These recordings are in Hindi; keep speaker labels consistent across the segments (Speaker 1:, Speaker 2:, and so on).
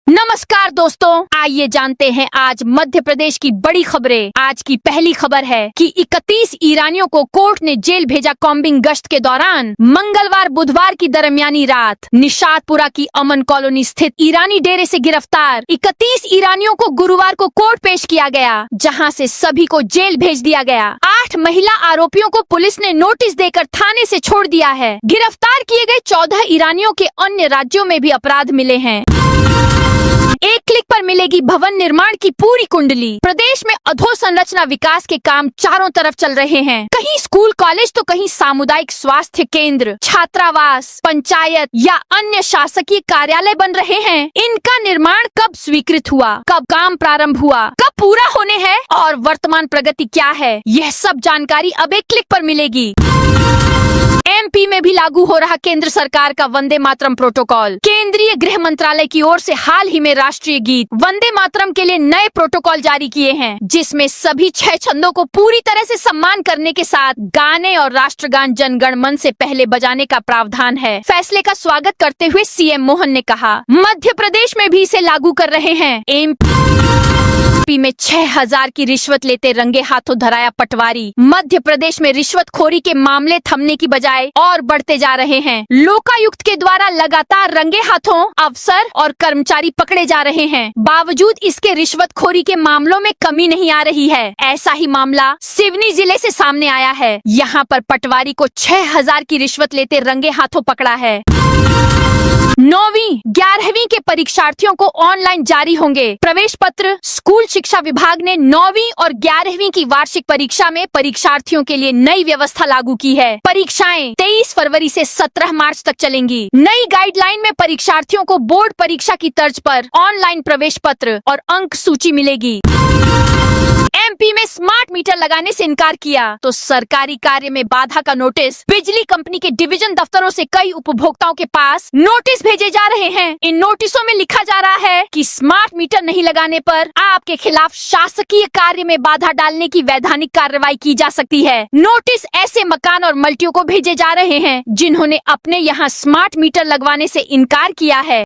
Speaker 1: नमस्कार दोस्तों, आइए जानते हैं आज मध्य प्रदेश की बड़ी खबरें। आज की पहली खबर है कि 31 ईरानियों को कोर्ट ने जेल भेजा कॉम्बिंग गश्त के दौरान। मंगलवार बुधवार की दरमियानी रात निशातपुरा की अमन कॉलोनी स्थित ईरानी डेरे से गिरफ्तार 31 ईरानियों को गुरुवार को कोर्ट पेश किया गया, जहां से सभी को जेल भेज दिया गया। 8 महिला आरोपियों को पुलिस ने नोटिस देकर थाने से छोड़ दिया है। गिरफ्तार किए गए 14 ईरानियों के अन्य राज्यों में भी अपराध मिले हैं। एक क्लिक पर मिलेगी भवन निर्माण की पूरी कुंडली। प्रदेश में अधोसंरचना विकास के काम चारों तरफ चल रहे हैं। कहीं स्कूल कॉलेज तो कहीं सामुदायिक स्वास्थ्य केंद्र, छात्रावास, पंचायत या अन्य शासकीय कार्यालय बन रहे हैं। इनका निर्माण कब स्वीकृत हुआ, कब काम प्रारंभ हुआ, कब पूरा होने हैं और वर्तमान प्रगति क्या है, यह सब जानकारी अब एक क्लिक पर मिलेगी। एमपी में भी लागू हो रहा केंद्र सरकार का वंदे मातरम प्रोटोकॉल। केंद्रीय गृह मंत्रालय की ओर से हाल ही में राष्ट्रीय गीत वंदे मातरम के लिए नए प्रोटोकॉल जारी किए हैं, जिसमें सभी 6 छंदों को पूरी तरह से सम्मान करने के साथ गाने और राष्ट्रगान जन गण मन से पहले बजाने का प्रावधान है। फैसले का स्वागत करते हुए सीएम मोहन ने कहा, मध्य प्रदेश में भी इसे लागू कर रहे हैं। एमपी में 6000 की रिश्वत लेते रंगे हाथों धराया पटवारी। मध्य प्रदेश में रिश्वतखोरी के मामले थमने की बजाय और बढ़ते जा रहे हैं। लोकायुक्त के द्वारा लगातार रंगे हाथों अफसर और कर्मचारी पकड़े जा रहे हैं। बावजूद इसके रिश्वतखोरी के मामलों में कमी नहीं आ रही है। ऐसा ही मामला सिवनी जिले से सामने आया है। यहाँ पर पटवारी को 6000 की रिश्वत लेते रंगे हाथों पकड़ा है। 9वीं 11वीं के परीक्षार्थियों को ऑनलाइन जारी होंगे प्रवेश पत्र। स्कूल शिक्षा विभाग ने 9वीं और 11वीं की वार्षिक परीक्षा में परीक्षार्थियों के लिए नई व्यवस्था लागू की है। परीक्षाएं 23 फरवरी से 17 मार्च तक चलेंगी। नई गाइडलाइन में परीक्षार्थियों को बोर्ड परीक्षा की तर्ज पर ऑनलाइन प्रवेश पत्र और अंक सूची मिलेगी। एमपी में स्मार्ट मीटर लगाने से इनकार किया तो सरकारी कार्य में बाधा का नोटिस। बिजली कंपनी के डिवीजन दफ्तरों से कई उपभोक्ताओं के पास नोटिस भेजे जा रहे हैं। इन नोटिसों में लिखा जा रहा है कि स्मार्ट मीटर नहीं लगाने पर आपके खिलाफ शासकीय कार्य में बाधा डालने की वैधानिक कार्रवाई की जा सकती है। नोटिस ऐसे मकान और मल्टियों को भेजे जा रहे हैं जिन्होंने अपने यहाँ स्मार्ट मीटर लगवाने से इनकार किया है।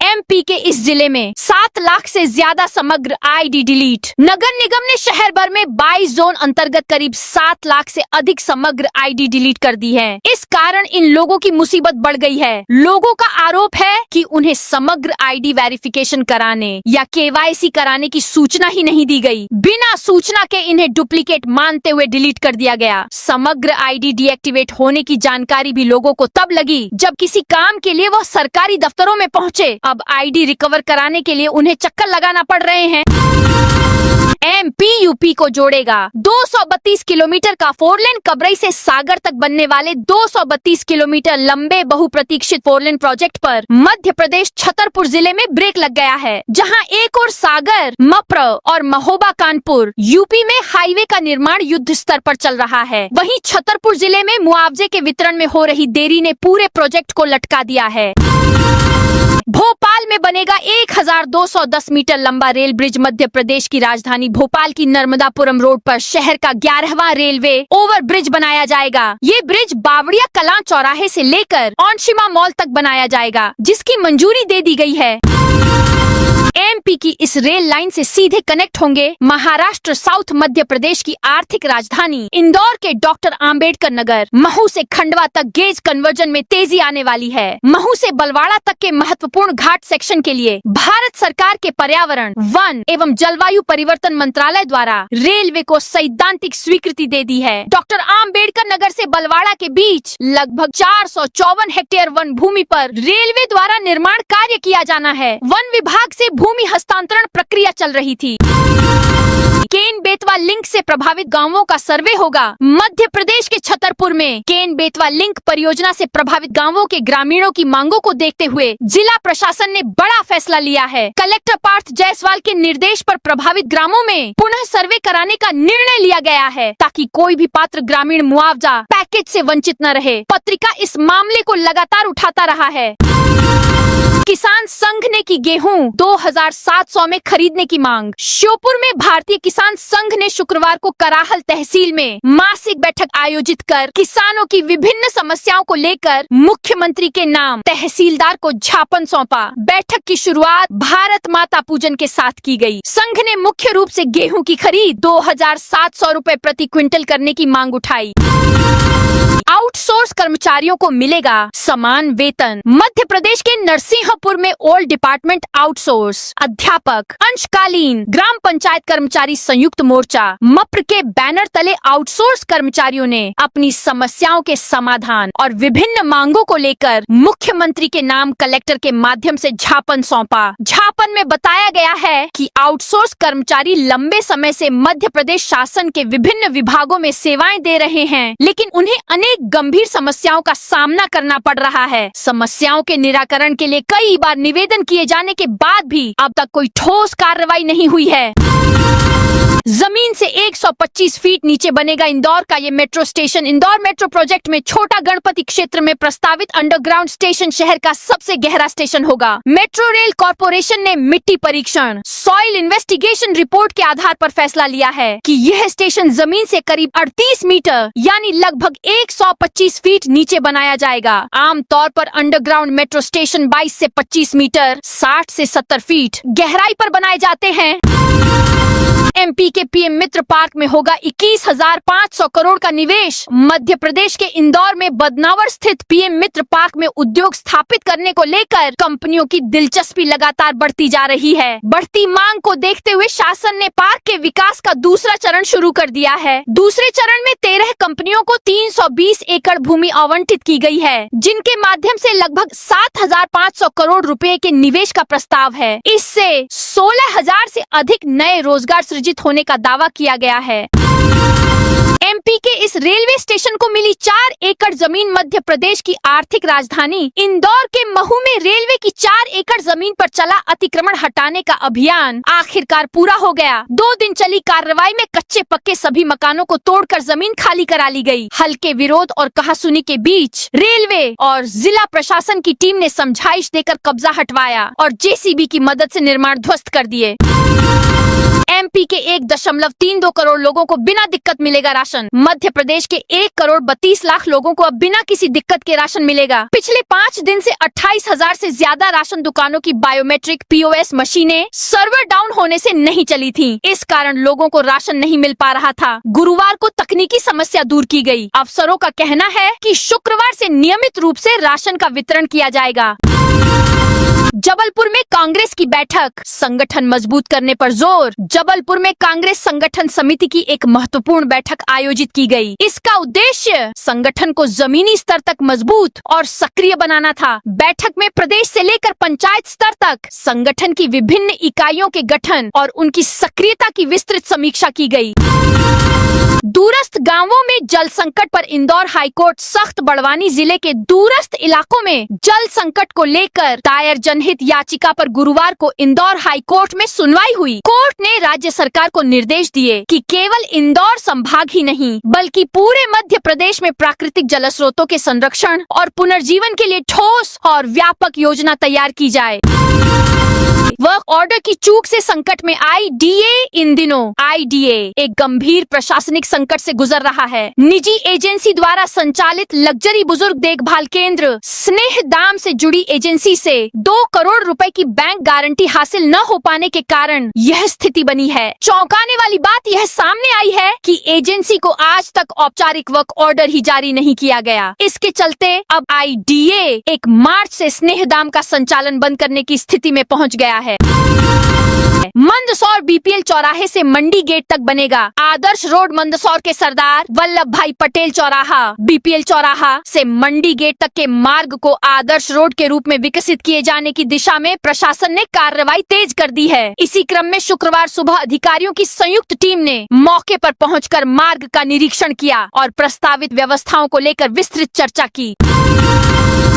Speaker 1: एमपी के इस जिले में 7 लाख से ज्यादा समग्र आईडी डिलीट। नगर निगम ने शहर भर में 22 जोन अंतर्गत करीब 7 लाख से अधिक समग्र आईडी डिलीट कर दी है। इस कारण इन लोगों की मुसीबत बढ़ गई है। लोगों का आरोप है कि उन्हें समग्र आईडी वेरिफिकेशन कराने या केवाईसी कराने की सूचना ही नहीं दी गई। बिना सूचना के इन्हें डुप्लीकेट मानते हुए डिलीट कर दिया गया। समग्र आईडी डीएक्टिवेट होने की जानकारी भी लोगों को तब लगी जब किसी काम के लिए वह सरकारी दफ्तरों में पहुँचे। अब आईडी रिकवर कराने के लिए उन्हें चक्कर लगाना पड़ रहे हैं। एमपी यूपी को जोड़ेगा 232 किलोमीटर का 4 लेन। कबरई से सागर तक बनने वाले 232 किलोमीटर लंबे बहुप्रतीक्षित 4 लेन प्रोजेक्ट पर मध्य प्रदेश छतरपुर जिले में ब्रेक लग गया है। जहां एक और सागर, मप्र और महोबा कानपुर यूपी में हाईवे का निर्माण युद्ध स्तर पर चल रहा है, वहीं छतरपुर जिले में मुआवजे के वितरण में हो रही देरी ने पूरे प्रोजेक्ट को लटका दिया है। भोपाल में बनेगा 1210 मीटर लंबा रेल ब्रिज। मध्य प्रदेश की राजधानी भोपाल की नर्मदापुरम रोड पर शहर का 11वां रेलवे ओवर ब्रिज बनाया जाएगा। ये ब्रिज बावड़िया कलां चौराहे से लेकर ओनशिमा मॉल तक बनाया जाएगा, जिसकी मंजूरी दे दी गई है। एमपी की इस रेल लाइन से सीधे कनेक्ट होंगे महाराष्ट्र, साउथ मध्य प्रदेश की आर्थिक राजधानी इंदौर के डॉक्टर आम्बेडकर नगर। महू से खंडवा तक गेज कन्वर्जन में तेजी आने वाली है। महू से बलवाड़ा तक के महत्वपूर्ण घाट सेक्शन के लिए भारत सरकार के पर्यावरण, वन एवं जलवायु परिवर्तन मंत्रालय द्वारा रेलवे को सैद्धांतिक स्वीकृति दे दी है। डॉक्टर आम्बेडकर नगर से बलवाड़ा के बीच लगभग 454 हेक्टेयर वन भूमि पर रेलवे द्वारा निर्माण कार्य किया जाना है। वन विभाग से भूमि हस्तांतरण प्रक्रिया चल रही थी। केन बेतवा लिंक से प्रभावित गांवों का सर्वे होगा। मध्य प्रदेश के छतरपुर में केन बेतवा लिंक परियोजना से प्रभावित गांवों के ग्रामीणों की मांगों को देखते हुए जिला प्रशासन ने बड़ा फैसला लिया है। कलेक्टर पार्थ जायसवाल के निर्देश पर प्रभावित ग्रामों में पुनः सर्वे कराने का निर्णय लिया गया है, ताकि कोई भी पात्र ग्रामीण मुआवजा पैकेज से वंचित न रहे। पत्रिका इस मामले को लगातार उठाता रहा है। किसान संघ ने की गेहूं 2700 में खरीदने की मांग। श्योपुर में भारतीय किसान संघ ने शुक्रवार को कराहल तहसील में मासिक बैठक आयोजित कर किसानों की विभिन्न समस्याओं को लेकर मुख्यमंत्री के नाम तहसीलदार को ज्ञापन सौंपा। बैठक की शुरुआत भारत माता पूजन के साथ की गई। संघ ने मुख्य रूप से गेहूं की खरीद 2700 रुपए प्रति क्विंटल करने की मांग उठाई। आउटसोर्स कर्मचारियों को मिलेगा समान वेतन। मध्य प्रदेश के नरसिंहपुर में ओल्ड डिपार्टमेंट आउटसोर्स अध्यापक, अंशकालीन ग्राम पंचायत कर्मचारी संयुक्त मोर्चा मप्र के बैनर तले आउटसोर्स कर्मचारियों ने अपनी समस्याओं के समाधान और विभिन्न मांगों को लेकर मुख्यमंत्री के नाम कलेक्टर के माध्यम से ज्ञापन सौंपा। ज्ञापन में बताया गया है कि आउटसोर्स कर्मचारी लंबे समय से मध्य प्रदेश शासन के विभिन्न विभागों में सेवाएं दे रहे हैं, लेकिन उन्हें अनेक गंभीर समस्याओं का सामना करना पड़ रहा है। समस्याओं के निराकरण के लिए कई बार निवेदन किए जाने के बाद भी अब तक कोई ठोस कार्रवाई नहीं हुई है। जमीन से 125 फीट नीचे बनेगा इंदौर का ये metro station. Indore metro project में छोटा गणपति क्षेत्र में प्रस्तावित अंडरग्राउंड स्टेशन शहर का सबसे गहरा स्टेशन होगा। मेट्रो रेल कॉर्पोरेशन ने मिट्टी परीक्षण, सॉइल इन्वेस्टिगेशन रिपोर्ट के आधार पर फैसला लिया है कि यह स्टेशन जमीन से करीब 38 मीटर यानी लगभग 125 फीट नीचे बनाया जाएगा। आमतौर पर अंडरग्राउंड मेट्रो स्टेशन 22 से 25 मीटर 60 से 70 फीट गहराई पर बनाए जाते हैं। एमपी के पीएम मित्र पार्क में होगा 21,500 करोड़ का निवेश। मध्य प्रदेश के इंदौर में बदनावर स्थित पीएम मित्र पार्क में उद्योग स्थापित करने को लेकर कंपनियों की दिलचस्पी लगातार बढ़ती जा रही है। बढ़ती मांग को देखते हुए शासन ने पार्क के विकास का दूसरा चरण शुरू कर दिया है। दूसरे चरण में 13 कंपनियों को 320 एकड़ भूमि आवंटित की गई है, जिनके माध्यम से लगभग 7,500 करोड़ रुपए के निवेश का प्रस्ताव है। इससे 16,000 से अधिक नए रोजगार सृजित होने का दावा किया गया है। एमपी के इस रेलवे स्टेशन को मिली 4 एकड़ जमीन मध्य प्रदेश की आर्थिक राजधानी इंदौर के महू में रेलवे की 4 एकड़ जमीन पर चला अतिक्रमण हटाने का अभियान आखिरकार पूरा हो गया। 2 दिन चली कार्रवाई में कच्चे पक्के सभी मकानों को तोड़कर जमीन खाली करा ली गई। हल्के विरोध और कहासुनी के बीच रेलवे और जिला प्रशासन की टीम ने समझाइश देकर कब्जा हटवाया और जेसीबी की मदद से निर्माण ध्वस्त कर दिए। एमपी के 1.32 करोड़ लोगों को बिना दिक्कत मिलेगा राशन। मध्य प्रदेश के 1 करोड़ 32 लाख लोगों को अब बिना किसी दिक्कत के राशन मिलेगा। पिछले 5 दिन से 28,000 से ज्यादा राशन दुकानों की बायोमेट्रिक पीओएस मशीनें सर्वर डाउन होने से नहीं चली थीं। इस कारण लोगों को राशन नहीं मिल पा रहा था। गुरुवार को तकनीकी समस्या दूर की गई। अफसरों का कहना है कि शुक्रवार से नियमित रूप से राशन का वितरण किया जाएगा। जबलपुर में कांग्रेस की बैठक, संगठन मजबूत करने पर जोर। जबलपुर में कांग्रेस संगठन समिति की एक महत्वपूर्ण बैठक आयोजित की गई। इसका उद्देश्य संगठन को जमीनी स्तर तक मजबूत और सक्रिय बनाना था। बैठक में प्रदेश से लेकर पंचायत स्तर तक संगठन की विभिन्न इकाइयों के गठन और उनकी सक्रियता की विस्तृत समीक्षा की गई। दूरस्थ गांवों में जल संकट पर इंदौर हाईकोर्ट सख्त। बड़वानी जिले के दूरस्थ इलाकों में जल संकट को लेकर दायर जनहित याचिका पर गुरुवार को इंदौर हाईकोर्ट में सुनवाई हुई। कोर्ट ने राज्य सरकार को निर्देश दिए कि केवल इंदौर संभाग ही नहीं बल्कि पूरे मध्य प्रदेश में प्राकृतिक जल स्रोतों के संरक्षण और पुनर्जीवन के लिए ठोस और व्यापक योजना तैयार की जाए। वर्क ऑर्डर की चूक से संकट में आईडीए इन दिनों आईडीए एक गंभीर प्रशासनिक संकट से गुजर रहा है। निजी एजेंसी द्वारा संचालित लग्जरी बुजुर्ग देखभाल केंद्र स्नेह दाम से जुड़ी एजेंसी से 2 करोड़ रुपए की बैंक गारंटी हासिल न हो पाने के कारण यह स्थिति बनी है। चौंकाने वाली बात यह सामने आई है कि एजेंसी को आज तक औपचारिक वर्क ऑर्डर ही जारी नहीं किया गया। इसके चलते अब आईडीए 1 मार्च से स्नेह दाम का संचालन बंद करने की स्थिति में पहुंच गया है। मंदसौर बीपीएल चौराहे से मंडी गेट तक बनेगा आदर्श रोड। मंदसौर के सरदार वल्लभ भाई पटेल चौराहा बीपीएल चौराहा से मंडी गेट तक के मार्ग को आदर्श रोड के रूप में विकसित किए जाने की दिशा में प्रशासन ने कार्रवाई तेज कर दी है। इसी क्रम में शुक्रवार सुबह अधिकारियों की संयुक्त टीम ने मौके पर पहुंचकर मार्ग का निरीक्षण किया और प्रस्तावित व्यवस्थाओं को लेकर विस्तृत चर्चा की।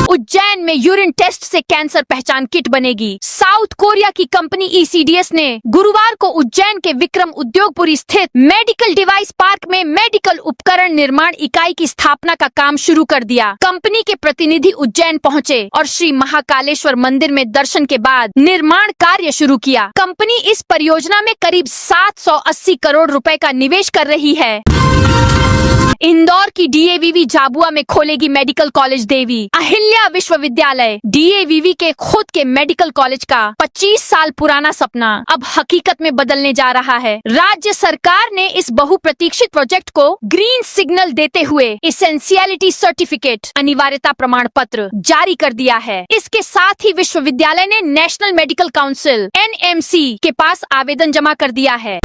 Speaker 1: उज्जैन में यूरिन टेस्ट से कैंसर पहचान किट बनेगी। साउथ कोरिया की कंपनी ECDS ने गुरुवार को उज्जैन के विक्रम उद्योगपुरी स्थित मेडिकल डिवाइस पार्क में मेडिकल उपकरण निर्माण इकाई की स्थापना का काम शुरू कर दिया। कंपनी के प्रतिनिधि उज्जैन पहुंचे और श्री महाकालेश्वर मंदिर में दर्शन के बाद निर्माण कार्य शुरू किया। कंपनी इस परियोजना में करीब 780 करोड़ रुपए का निवेश कर रही है। इंदौर की DAVV झाबुआ में खोलेगी मेडिकल कॉलेज देवी अहिल्या विश्वविद्यालय। DAVV के खुद के मेडिकल कॉलेज का 25 साल पुराना सपना अब हकीकत में बदलने जा रहा है। राज्य सरकार ने इस बहुप्रतीक्षित प्रोजेक्ट को ग्रीन सिग्नल देते हुए एसेंशियलिटी सर्टिफिकेट अनिवार्यता प्रमाण पत्र जारी कर दिया है। इसके साथ ही विश्वविद्यालय ने नेशनल मेडिकल काउंसिल NMC के पास आवेदन जमा कर दिया है।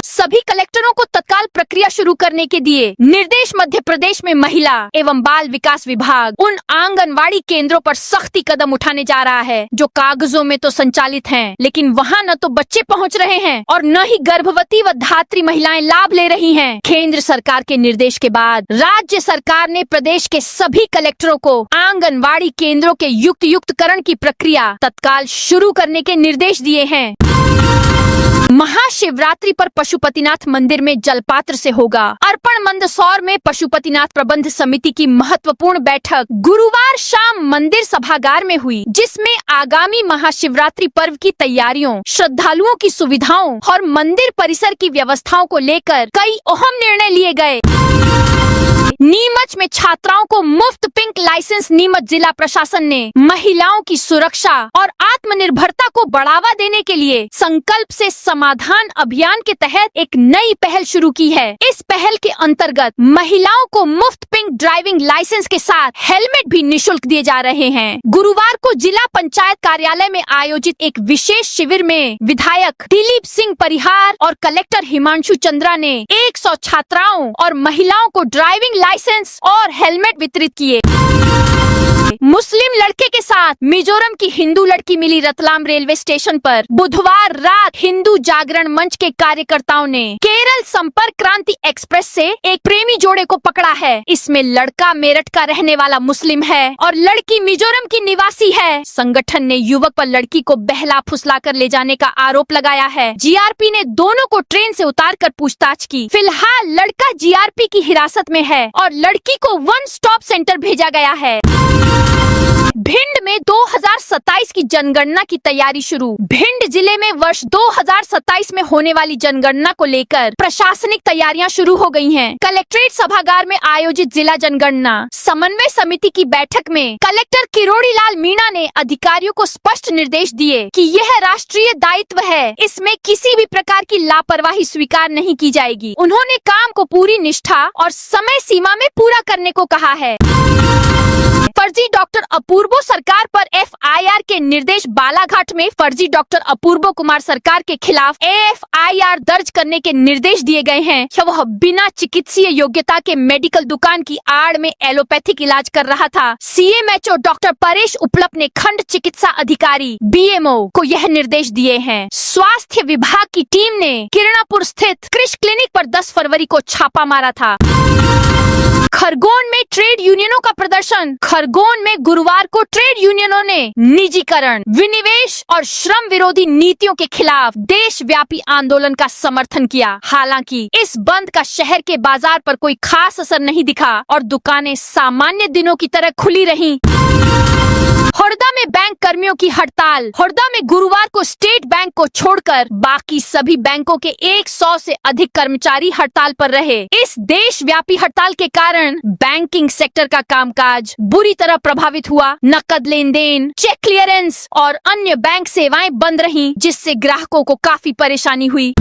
Speaker 1: सभी कलेक्टरों को तत्काल प्रक्रिया शुरू करने के दिए निर्देश। मध्य प्रदेश में महिला एवं बाल विकास विभाग उन आंगनवाड़ी केंद्रों पर सख्ती कदम उठाने जा रहा है जो कागजों में तो संचालित हैं, लेकिन वहां न तो बच्चे पहुंच रहे हैं और न ही गर्भवती व धात्री महिलाएं लाभ ले रही हैं। केंद्र सरकार के निर्देश के बाद राज्य सरकार ने प्रदेश के सभी कलेक्टरों को आंगनवाड़ी केंद्रों के युक्तकरण की प्रक्रिया तत्काल शुरू करने के निर्देश दिए हैं। महाशिवरात्रि पर पशुपतिनाथ मंदिर में जलपात्र से होगा अर्पण। मंदसौर में पशुपतिनाथ प्रबंध समिति की महत्वपूर्ण बैठक गुरुवार शाम मंदिर सभागार में हुई, जिसमें आगामी महाशिवरात्रि पर्व की तैयारियों, श्रद्धालुओं की सुविधाओं और मंदिर परिसर की व्यवस्थाओं को लेकर कई अहम निर्णय लिए गए। नीमच में छात्राओं को मुफ्त पिंक लाइसेंस। नीमच जिला प्रशासन ने महिलाओं की सुरक्षा और आत्मनिर्भरता को बढ़ावा देने के लिए संकल्प से समाधान अभियान के तहत एक नई पहल शुरू की है। इस पहल के अंतर्गत महिलाओं को मुफ्त पिंक ड्राइविंग लाइसेंस के साथ हेलमेट भी निःशुल्क दिए जा रहे हैं। गुरुवार को जिला पंचायत कार्यालय में आयोजित एक विशेष शिविर में विधायक दिलीप सिंह परिहार और कलेक्टर हिमांशु चंद्रा ने 100 छात्राओं और महिलाओं को ड्राइविंग लाइसेंस और हेलमेट वितरित किए। मुस्लिम लड़के के साथ मिजोरम की हिंदू लड़की मिली रतलाम रेलवे स्टेशन पर। बुधवार रात हिंदू जागरण मंच के कार्यकर्ताओं ने केरल संपर्क क्रांति एक्सप्रेस से एक प्रेमी जोड़े को पकड़ा है। इसमें लड़का मेरठ का रहने वाला मुस्लिम है और लड़की मिजोरम की निवासी है। संगठन ने युवक पर लड़की को बहला फुसला कर ले जाने का आरोप लगाया है। GRP ने दोनों को ट्रेन से उतारकर पूछताछ की। फिलहाल लड़का GRP की हिरासत में है और लड़की को वन स्टॉप सेंटर भेजा गया है। भिंड में 2027 की जनगणना की तैयारी शुरू। भिंड जिले में वर्ष 2027 में होने वाली जनगणना को लेकर प्रशासनिक तैयारियां शुरू हो गई हैं। कलेक्ट्रेट सभागार में आयोजित जिला जनगणना समन्वय समिति की बैठक में कलेक्टर किरोड़ी लाल मीणा ने अधिकारियों को स्पष्ट निर्देश दिए कि यह राष्ट्रीय दायित्व है, इसमें किसी भी प्रकार की लापरवाही स्वीकार नहीं की जाएगी। उन्होंने काम को पूरी निष्ठा और समय सीमा में पूरा करने को कहा है। फर्जी डॉक्टर अपूर्वो सरकार पर FIR के निर्देश। बालाघाट में फर्जी डॉक्टर अपूर्वो कुमार सरकार के खिलाफ FIR दर्ज करने के निर्देश दिए गए हैं। वह बिना चिकित्सीय योग्यता के मेडिकल दुकान की आड़ में एलोपैथिक इलाज कर रहा था। CMHO डॉक्टर परेश उपलप ने खंड चिकित्सा अधिकारी BMO को यह निर्देश दिए हैं। स्वास्थ्य विभाग की टीम ने किरणापुर स्थित कृषि क्लिनिक पर 10 फरवरी को छापा मारा था। खरगोन में ट्रेड यूनियनों का प्रदर्शन। खरगोन में गुरुवार को ट्रेड यूनियनों ने निजीकरण, विनिवेश और श्रम विरोधी नीतियों के खिलाफ देशव्यापी आंदोलन का समर्थन किया। हालांकि इस बंद का शहर के बाजार पर कोई खास असर नहीं दिखा और दुकानें सामान्य दिनों की तरह खुली रहीं। हरदा में बैंक कर्मियों की हड़ताल। हरदा में गुरुवार को स्टेट बैंक को छोड़कर बाकी सभी बैंकों के 100 से अधिक कर्मचारी हड़ताल पर रहे। इस देशव्यापी हड़ताल के कारण बैंकिंग सेक्टर का कामकाज बुरी तरह प्रभावित हुआ। नकद लेन देन, चेक क्लियरेंस और अन्य बैंक सेवाएं बंद रहीं, जिससे ग्राहकों को काफी परेशानी हुई।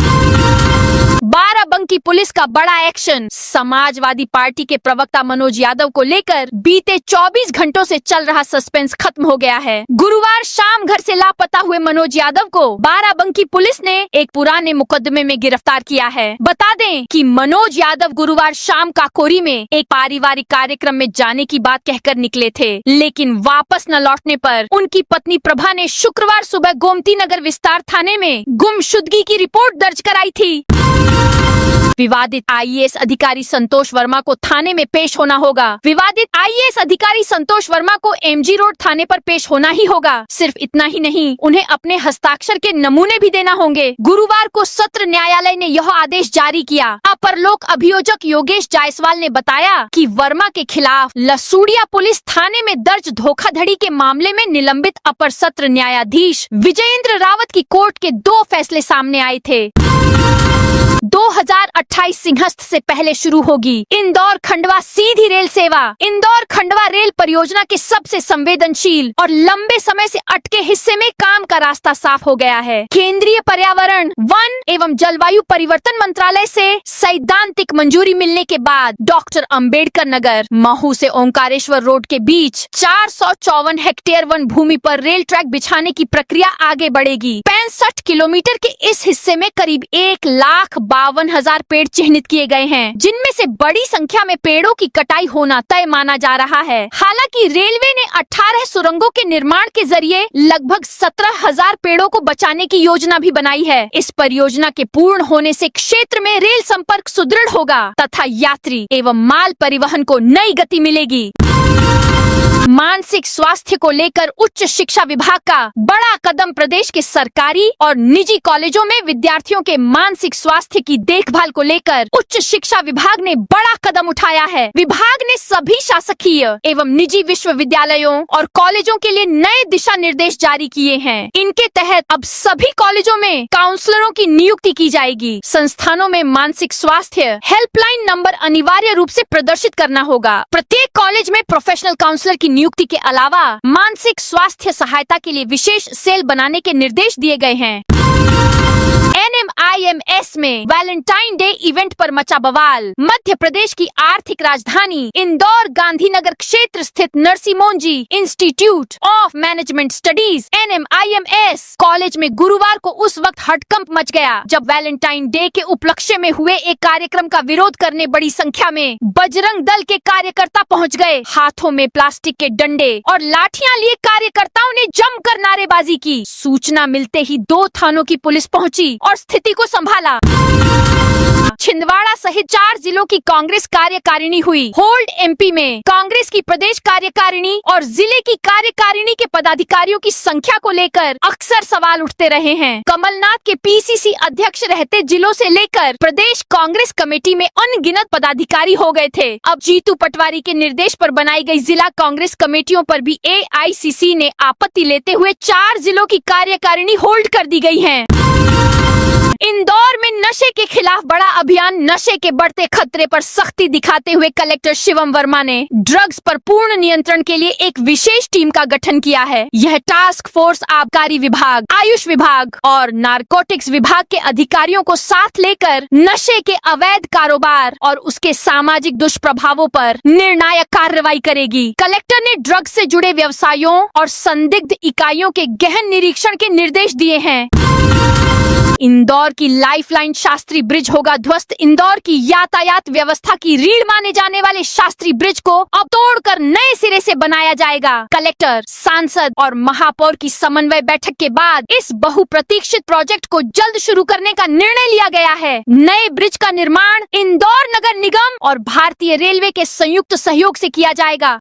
Speaker 1: बाराबंकी पुलिस का बड़ा एक्शन। समाजवादी पार्टी के प्रवक्ता मनोज यादव को लेकर बीते 24 घंटों से चल रहा सस्पेंस खत्म हो गया है। गुरुवार शाम घर से लापता हुए मनोज यादव को बाराबंकी पुलिस ने एक पुराने मुकदमे में गिरफ्तार किया है। बता दें कि मनोज यादव गुरुवार शाम काकोरी में एक पारिवारिक कार्यक्रम में जाने की बात कहकर निकले थे, लेकिन वापस न लौटने पर उनकी पत्नी प्रभा ने शुक्रवार सुबह गोमती नगर विस्तार थाने में गुमशुदगी की रिपोर्ट दर्ज कराई थी। विवादित आईएएस अधिकारी संतोष वर्मा को थाने में पेश होना होगा। विवादित आईएएस अधिकारी संतोष वर्मा को एमजी रोड थाने पर पेश होना ही होगा। सिर्फ इतना ही नहीं, उन्हें अपने हस्ताक्षर के नमूने भी देना होंगे। गुरुवार को सत्र न्यायालय ने यह आदेश जारी किया। अपर लोक अभियोजक योगेश जायसवाल ने बताया कि वर्मा के खिलाफ लसूड़िया पुलिस थाने में दर्ज धोखाधड़ी के मामले में निलंबित अपर सत्र न्यायाधीश विजयेंद्र रावत की कोर्ट के 2 फैसले सामने आए थे। 2028 सिंहस्थ से पहले शुरू होगी इंदौर खंडवा सीधी रेल सेवा। इंदौर खंडवा रेल परियोजना के सबसे संवेदनशील और लंबे समय से अटके हिस्से में काम का रास्ता साफ हो गया है। केंद्रीय पर्यावरण, वन एवं जलवायु परिवर्तन मंत्रालय से सैद्धांतिक मंजूरी मिलने के बाद डॉक्टर अंबेडकर नगर महू से ओंकारेश्वर रोड के बीच 454 हेक्टेयर वन भूमि पर रेल ट्रैक बिछाने की प्रक्रिया आगे बढ़ेगी। 65 किलोमीटर के इस हिस्से में करीब 1,52,000 पेड़ चिन्हित किए गए हैं, जिनमें से बड़ी संख्या में पेड़ों की कटाई होना तय माना जा रहा है। हालांकि रेलवे ने 18 सुरंगों के निर्माण के जरिए लगभग 17,000 पेड़ों को बचाने की योजना भी बनाई है। इस परियोजना के पूर्ण होने से क्षेत्र में रेल संपर्क सुदृढ़ होगा तथा यात्री एवं माल परिवहन को नई गति मिलेगी। मानसिक स्वास्थ्य को लेकर उच्च शिक्षा विभाग का बड़ा कदम। प्रदेश के सरकारी और निजी कॉलेजों में विद्यार्थियों के मानसिक स्वास्थ्य की देखभाल को लेकर उच्च शिक्षा विभाग ने बड़ा कदम उठाया है। विभाग ने सभी शासकीय एवं निजी विश्वविद्यालयों और कॉलेजों के लिए नए दिशा निर्देश जारी किए हैं। इनके तहत अब सभी कॉलेजों में काउंसलरों की नियुक्ति की जाएगी। संस्थानों में मानसिक स्वास्थ्य हेल्पलाइन नंबर अनिवार्य रूप से प्रदर्शित करना होगा। प्रत्येक कॉलेज में प्रोफेशनल काउंसलर की नियुक्ति के अलावा मानसिक स्वास्थ्य सहायता के लिए विशेष सेल बनाने के निर्देश दिए गए हैं। NMIMS में वैलेंटाइन डे इवेंट पर मचा बवाल। मध्य प्रदेश की आर्थिक राजधानी इंदौर गांधीनगर क्षेत्र स्थित Narsee Monjee institute of management studies NMIMS college में गुरुवार को उस वक्त हड़कंप मच गया जब वैलेंटाइन डे के उपलक्ष्य में हुए एक कार्यक्रम का विरोध करने बड़ी संख्या में बजरंग दल के कार्यकर्ता पहुंच गए। हाथों में प्लास्टिक के डंडे और लाठियां लिए कार्यकर्ताओं ने जमकर नारेबाजी की। सूचना मिलते ही 2 थानों की पुलिस पहुंची और स्थिति को संभाला। छिंदवाड़ा सहित 4 जिलों की कांग्रेस कार्यकारिणी हुई। होल्ड MP में कांग्रेस की प्रदेश कार्यकारिणी और जिले की कार्यकारिणी के पदाधिकारियों की संख्या को लेकर अक्सर सवाल उठते रहे हैं। कमलनाथ के PCC अध्यक्ष रहते जिलों से लेकर प्रदेश कांग्रेस कमेटी में अनगिनत पदाधिकारी हो गए थे। अब जीतू पटवारी के निर्देश पर बनाई गई जिला कांग्रेस कमेटियों पर भी AICC ने आपत्ति लेते हुए 4 जिलों की कार्यकारिणी होल्ड कर दी गई है। इंदौर में नशे के खिलाफ बड़ा अभियान। नशे के बढ़ते खतरे पर सख्ती दिखाते हुए कलेक्टर शिवम वर्मा ने ड्रग्स पर पूर्ण नियंत्रण के लिए एक विशेष टीम का गठन किया है। यह टास्क फोर्स आबकारी विभाग, आयुष विभाग और नारकोटिक्स विभाग के अधिकारियों को साथ लेकर नशे के अवैध कारोबार और उसके सामाजिक दुष्प्रभावों पर निर्णायक कार्रवाई करेगी। कलेक्टर ने ड्रग्स से जुड़े व्यवसायों और संदिग्ध इकाइयों के गहन निरीक्षण के निर्देश दिए हैं। इंदौर की लाइफलाइन शास्त्री ब्रिज होगा ध्वस्त। इंदौर की यातायात व्यवस्था की रीढ़ माने जाने वाले शास्त्री ब्रिज को अब तोड़कर नए सिरे से बनाया जाएगा। कलेक्टर, सांसद और महापौर की समन्वय बैठक के बाद इस बहुप्रतीक्षित प्रोजेक्ट को जल्द शुरू करने का निर्णय लिया गया है। नए ब्रिज का निर्माण इंदौर नगर निगम और भारतीय रेलवे के संयुक्त सहयोग से किया जाएगा।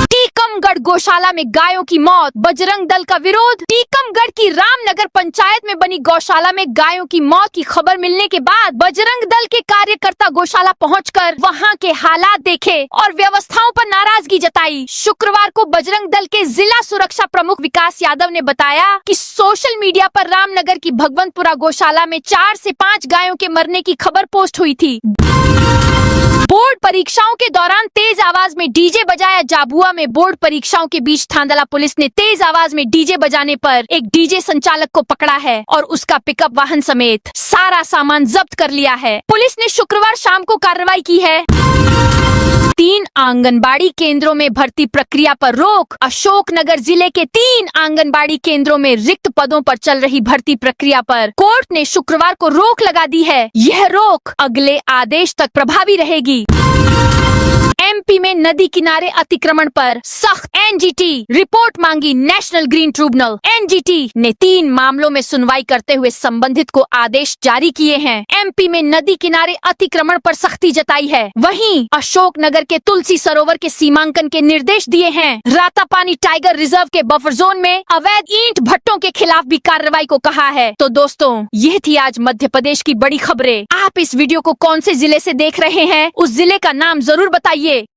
Speaker 1: टीकमगढ़ गौशाला में गायों की मौत, बजरंग दल का विरोध। टीकमगढ़ की रामनगर पंचायत में बनी गौशाला में गायों की मौत की खबर मिलने के बाद बजरंग दल के कार्यकर्ता गौशाला पहुंचकर वहां के हालात देखे और व्यवस्थाओं पर नाराजगी जताई। शुक्रवार को बजरंग दल के जिला सुरक्षा प्रमुख विकास यादव ने बताया कि सोशल मीडिया पर रामनगर की भगवंतपुरा गौशाला में 4 से 5 गायों के मरने की खबर पोस्ट हुई थी। बोर्ड परीक्षाओं के दौरान तेज आवाज में डीजे बजाया। झाबुआ में बोर्ड परीक्षाओं के बीच थांदला पुलिस ने तेज आवाज में डीजे बजाने पर एक डीजे संचालक को पकड़ा है और उसका पिकअप वाहन समेत सारा सामान जब्त कर लिया है। पुलिस ने शुक्रवार शाम को कार्रवाई की है। 3 आंगनबाड़ी केंद्रों में भर्ती प्रक्रिया पर रोक। अशोकनगर जिले के 3 आंगनबाड़ी केंद्रों में रिक्त पदों पर चल रही भर्ती प्रक्रिया पर कोर्ट ने शुक्रवार को रोक लगा दी है। यह रोक अगले आदेश तक प्रभावी रहेगी। MP में नदी किनारे अतिक्रमण पर सख्त एनजीटी रिपोर्ट मांगी नेशनल ग्रीन ट्रिब्यूनल। एनजीटी ने 3 मामलों में सुनवाई करते हुए संबंधित को आदेश जारी किए हैं। एमपी में नदी किनारे अतिक्रमण पर सख्ती जताई है। वहीं अशोकनगर के तुलसी सरोवर के सीमांकन के निर्देश दिए हैं। रातापानी टाइगर रिजर्व के बफर जोन में अवैध ईंट भट्टों के खिलाफ भी कार्रवाई को कहा है। तो दोस्तों, यह थी आज मध्य प्रदेश की बड़ी खबरें। आप इस वीडियो को कौन से जिले से देख रहे हैं, उस जिले का नाम जरूर बताइए।